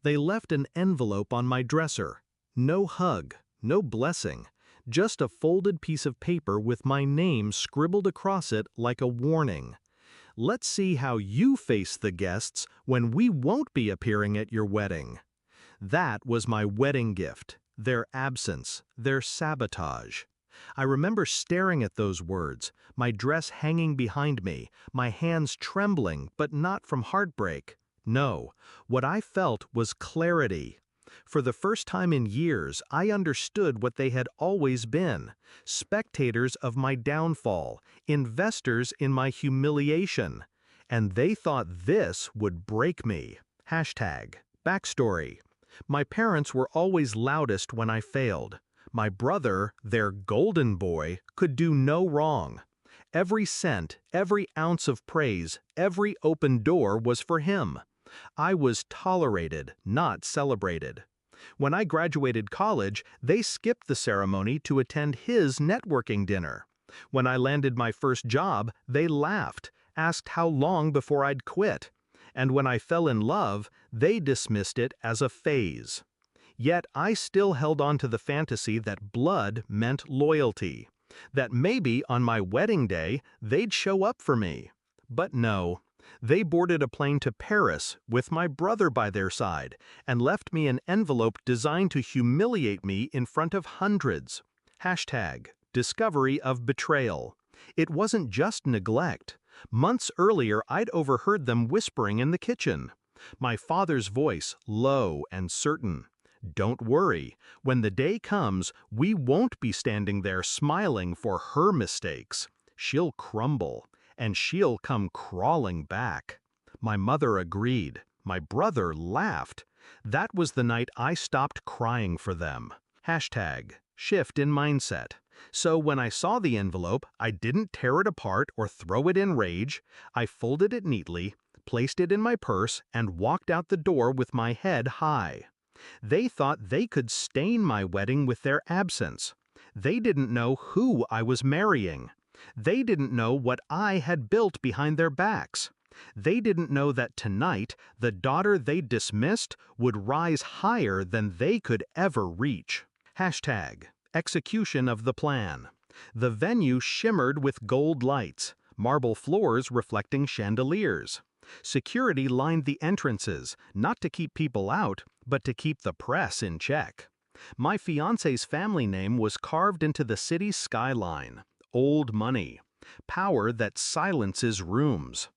They left an envelope on my dresser. No hug, no blessing, just a folded piece of paper with my name scribbled across it like a warning. Let's see how you face the guests when we won't be appearing at your wedding. That was my wedding gift, their absence, their sabotage. I remember staring at those words, my dress hanging behind me, my hands trembling, but not from heartbreak. No, what I felt was clarity. For the first time in years, I understood what they had always been, spectators of my downfall, investors in my humiliation. And they thought this would break me. Backstory. My parents were always loudest when I failed. My brother, their golden boy, could do no wrong. Every cent, every ounce of praise, every open door was for him. I was tolerated, not celebrated. When I graduated college, they skipped the ceremony to attend his networking dinner. When I landed my first job, they laughed, asked how long before I'd quit. And when I fell in love, they dismissed it as a phase. Yet I still held on to the fantasy that blood meant loyalty, that maybe on my wedding day they'd show up for me. But no, they boarded a plane to Paris with my brother by their side and left me an envelope designed to humiliate me in front of hundreds. Discovery of betrayal. It wasn't just neglect. Months earlier, I'd overheard them whispering in the kitchen. My father's voice, low and certain. Don't worry, when the day comes, we won't be standing there smiling for her mistakes. She'll crumble, and she'll come crawling back. My mother agreed. My brother laughed. That was the night I stopped crying for them. Shift in mindset. So when I saw the envelope, I didn't tear it apart or throw it in rage. I folded it neatly, placed it in my purse, and walked out the door with my head high. They thought they could stain my wedding with their absence. They didn't know who I was marrying. They didn't know what I had built behind their backs. They didn't know that tonight, the daughter they dismissed would rise higher than they could ever reach. Execution of the plan. The venue shimmered with gold lights, marble floors reflecting chandeliers. Security lined the entrances, not to keep people out, but to keep the press in check. My fiancé's family name was carved into the city's skyline. Old money. Power that silences rooms.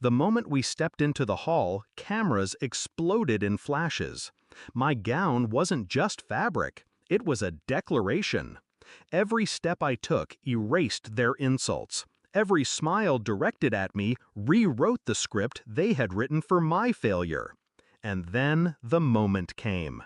The moment we stepped into the hall, cameras exploded in flashes. My gown wasn't just fabric. It was a declaration. Every step I took erased their insults. Every smile directed at me rewrote the script they had written for my failure. And then the moment came.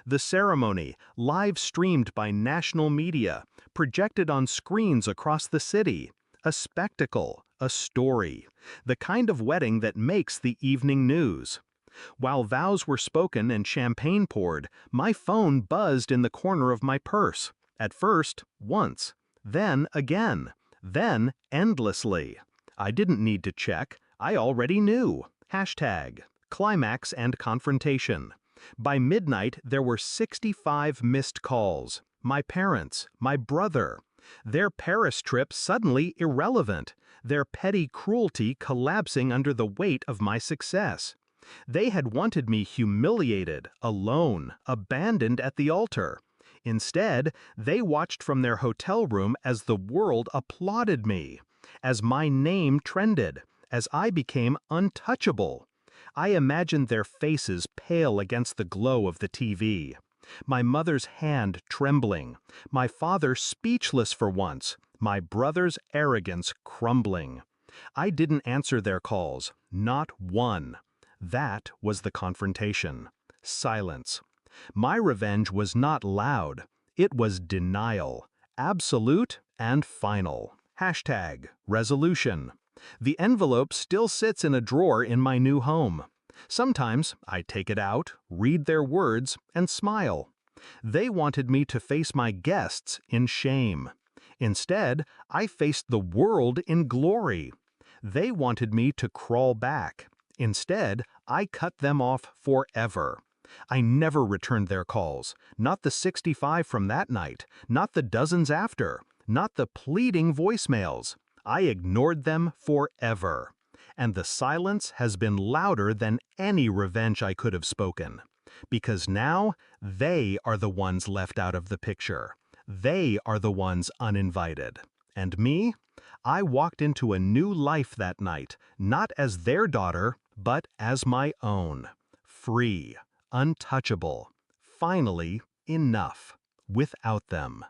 The ceremony, live streamed by national media, projected on screens across the city. A spectacle, a story, the kind of wedding that makes the evening news. While vows were spoken and champagne poured, my phone buzzed in the corner of my purse. At first, once, then again, then endlessly. I didn't need to check, I already knew. Climax and confrontation. By midnight, there were 65 missed calls. My parents, my brother. Their Paris trip suddenly irrelevant, their petty cruelty collapsing under the weight of my success. They had wanted me humiliated, alone, abandoned at the altar. Instead, they watched from their hotel room as the world applauded me, as my name trended, as I became untouchable. I imagined their faces pale against the glow of the TV. My mother's hand trembling, my father speechless for once, my brother's arrogance crumbling. I didn't answer their calls, not one. That was the confrontation. Silence. My revenge was not loud. It was denial. Absolute and final. Resolution. The envelope still sits in a drawer in my new home. Sometimes I take it out, read their words, and smile. They wanted me to face my guests in shame. Instead, I faced the world in glory. They wanted me to crawl back. Instead, I cut them off forever. I never returned their calls, not the 65 from that night, not the dozens after, not the pleading voicemails. I ignored them forever. And the silence has been louder than any revenge I could have spoken. Because now, they are the ones left out of the picture. They are the ones uninvited. And me? I walked into a new life that night, not as their daughter, but as my own. Free, untouchable, finally enough, without them.